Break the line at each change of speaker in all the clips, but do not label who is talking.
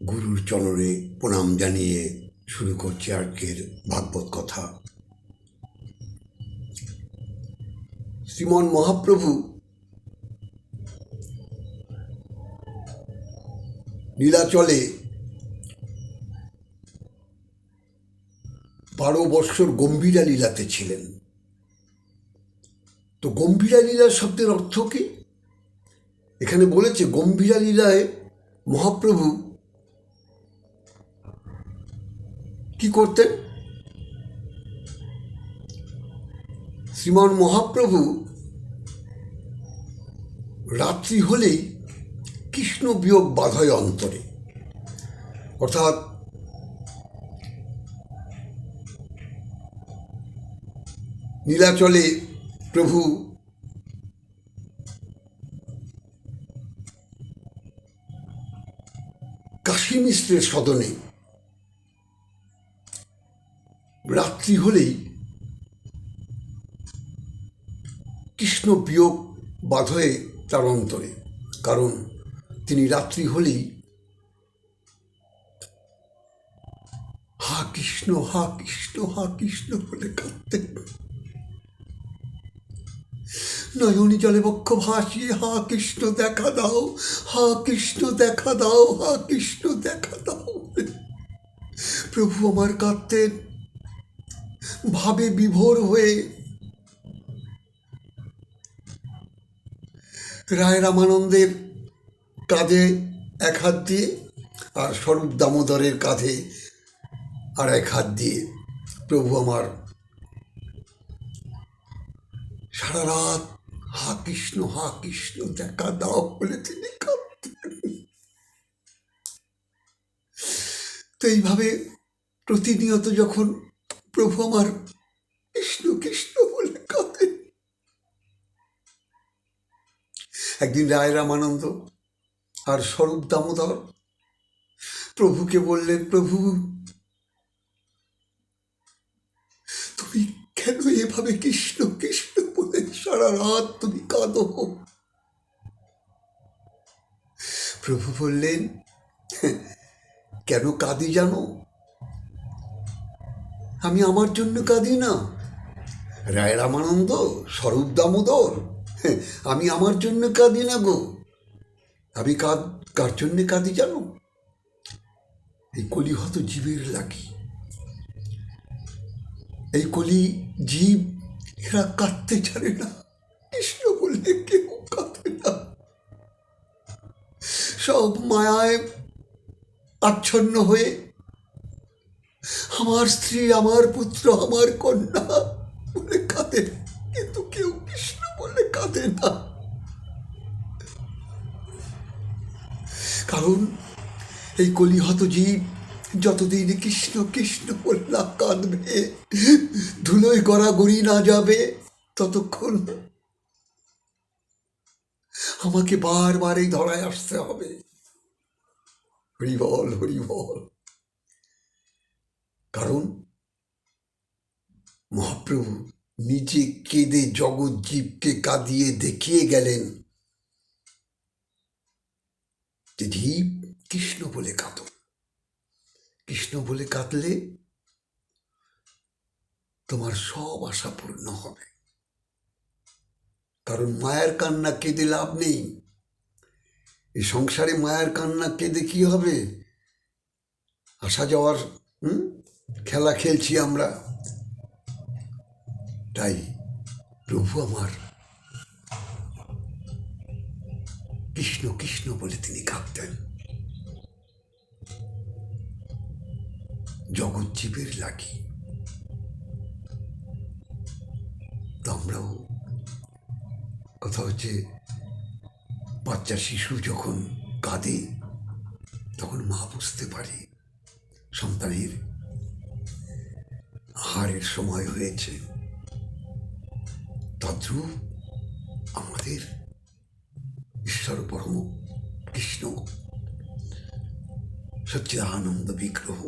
গুরুর চরণে প্রণাম জানিয়ে শুরু করছি আজকের ভাগবত কথা। শ্রীমন মহাপ্রভু নীলাচলে 12 বৎসর গম্ভীরা লীলাতে ছিলেন। তো গম্ভীরা লীলা শব্দের অর্থ কি? এখানে বলেছে গম্ভীরা লীলায় মহাপ্রভু কি করতেন? শ্রীমান মহাপ্রভু রাত্রি হলেই কৃষ্ণ বিয়োগ বাধয় অন্তরে, অর্থাৎ নীলাচলে প্রভু কাশী মিশ্রের সদনে রাত্রি হলেই কৃষ্ণ বিয়োগ বাধয়ে তার অন্তরে, কারণ তিনি রাত্রি হলেই হা কৃষ্ণ হা কৃষ্ণ হা কৃষ্ণ বলে কাঁদতেন। নয়নি জলে বক্ষ ভাসিয়ে হা কৃষ্ণ দেখা দাও, হা কৃষ্ণ দেখা দাও, হা কৃষ্ণ দেখা দাও। প্রভু আমার কাঁদতেন ভাবে বিভোর হয়ে। রায় রামানন্দের কাঁধে এক হাত দিয়ে আর স্বরূপ দামোদরের কাঁধে আর এক হাত দিয়ে প্রভু আমার সারা রাত হা কৃষ্ণ দেখা দাও বলে তিনি কাঁদতেন। তো এইভাবে প্রতিনিয়ত যখন প্রভু আমার কৃষ্ণ কৃষ্ণ বলে কাঁদেন, একদিন রায় রামানন্দ আর স্বরূপ দামোদর প্রভুকে বললেন, প্রভু তুমি কেন এভাবে কৃষ্ণ কৃষ্ণ বলে সারা রাত তুমি কাঁদো? প্রভু বললেন, কেন কাঁদি জানো? আমি আমার জন্য কাঁদি না। রায় রামানন্দ, স্বরূপ দামোদর, আমি আমার জন্য কাঁদি না গো। আমি কার জন্যে কাঁদি জানো? এই কলিহত জীবের লাগি। এই কলি জীব এরা কাঁদতে জানে না, কৃষ্ণ বললে কেউ কাঁদে না। সব মায়ায় আচ্ছন্ন হয়ে আমার স্ত্রী, আমার পুত্র, আমার কন্যা বলে কাঁদে, কিন্তু কেউ কৃষ্ণ বলে কাঁদে না। কারণ এই কলিহত জীব যতদিন কৃষ্ণ কৃষ্ণ বললা কাঁদবে, ধুলোয় গড়াগড়ি না যাবে, ততক্ষণ আমাকে বারবার এই ধরায় আসতে হবে। হরিবল হরিবল। কারণ মহাপ্রভু নিজে কেঁদে জগৎ জীবকে কাঁদিয়ে দেখিয়ে গেলেন যে জীব কৃষ্ণ বলে কাঁদো। কৃষ্ণ বলে কাঁদলে তোমার সব আশা পূর্ণ হবে। কারণ মায়ের কান্না কেঁদে লাভ নেই। এই সংসারে মায়ের কান্না কেঁদে কি হবে? আসা যাওয়ার খেলা খেলছি আমরা। তাই প্রভু আমার কৃষ্ণ কৃষ্ণ বলে তিনি কাঁদতেন জগৎ জীবের লাগি। তো আমরাও, কথা হচ্ছে, বাচ্চা শিশু যখন কাঁদে তখন মা বুঝতে পারে সন্তানের আহারের সময় হয়েছে। তদ্রূপ আমাদের ঈশ্বর পরম কৃষ্ণ সচ্চিদানন্দ বিগ্রহ,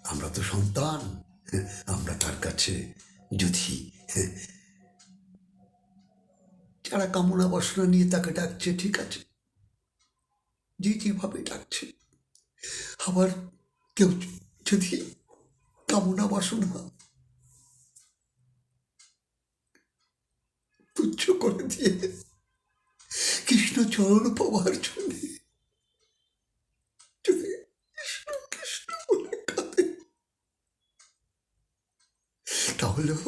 আমরা তো সন্তান। আমরা তার কাছে যদি যারা কামনা বাসনা নিয়ে তাকে ডাকছে, ঠিক আছে, যে যেভাবে ডাকছে আবার কেউ যদি কামনা বাসনা তুচ্ছ করে দিয়ে কৃষ্ণ চরণ পাওয়ার জন্য যদি কৃষ্ণ কৃষ্ণ বলে কাঁদে, তাহলেও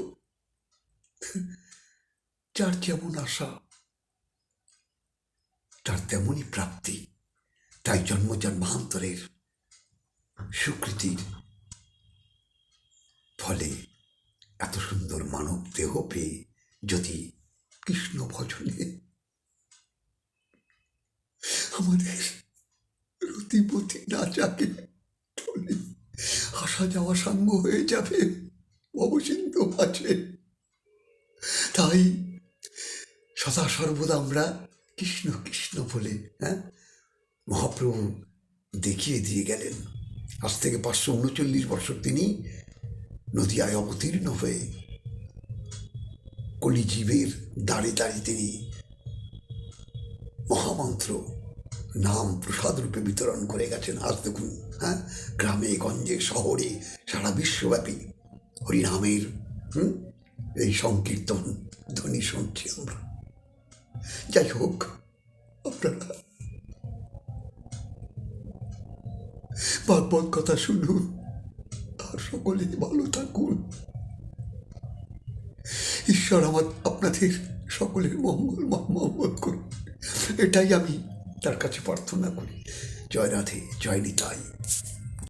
যার যেমন আশা তার তেমনই প্রাপ্তি। তাই জন্ম জন্মান্তরের স্বীকৃতির ফলে এত সুন্দর মানব দেহ পেয়ে যদি কৃষ্ণ ভজনে আমাদের রতিপতি না জাগে, তাহলে আসা যাওয়া সাঙ্গ হয়ে যাবে অবসিন্ধু মাঝে। তাই সদা সর্বদা আমরা কৃষ্ণ কৃষ্ণ বলে মহাপ্রভু দেখিয়ে দিয়ে গেলেন। আজ থেকে 539 বছর তিনি নদিয়ায় অবতীর্ণ হয়ে কলিজীবের দ্বারে দ্বারে তিনি মহামন্ত্র নাম প্রসাদ রূপে বিতরণ করে গেছেন। আজ দেখুন গ্রামে গঞ্জে শহরে সারা বিশ্বব্যাপী হরিনামের এই সংকীর্তন ধ্বনি শুনছি আমরা। যাই হোক, আপনারা ভাগবত কথা শুনুন আর সকলে ভালো থাকুন। ঈশ্বর আপনাদের সকলের মঙ্গল করুন, এটাই আমি তার কাছে প্রার্থনা করি। জয় রাধে, জয় নিতাই।